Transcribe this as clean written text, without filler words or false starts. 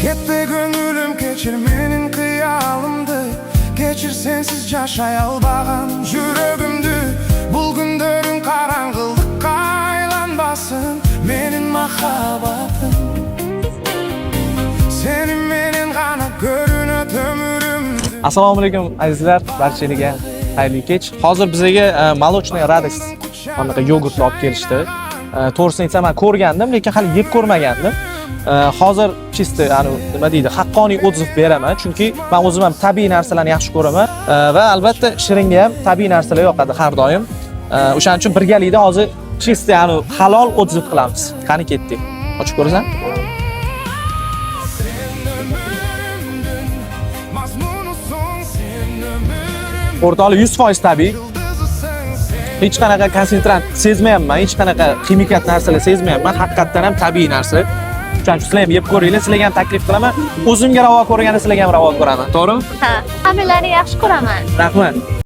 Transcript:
Ketdi ko'nglim kechir mening qiyalımdı. Kechir sensiz yaşay albagan yüragimdi. Bul günlerim karangılıkka aylanbasin mening mahabbatim. Senin mening gana görünöt ömrümdü. Assalomu alaykum azizlar, barchalarga xayrli kech. Hozir bizga молочный радость anaqa yogurt olib kelishdi. To'g'risini aytsam, men ko'rgandim, lekin hali yeb ko'rmagandim. Hozir chiste, nima deydi, haqqoniy otziv beraman, chunki men o'zim ham tabiiy narsalarni yaxshi ko'raman va albatta Shiringa ham tabiiy narsalar yoqadi har doim. O'shaning uchun birgalikda hozir chiste, halol otziv qilamiz. Qani ketdik. Ochib ko'rasan? O'rtoqlik 100% tabiiy. Hech qanaqa konsentrant sezmayapman, hech qanaqa ximikat narsalar sezmayapman. Haqiqatan ham tabiiy narsa. Shuning uchun sizlar ham yeb ko'ringlar, sizlarga ham taklif qilaman. O'zimga ravo ko'rganda sizlarga ham ravo ko'raman. To'g'rimi? Ha, hammalarni yaxshi ko'raman. Rahmat.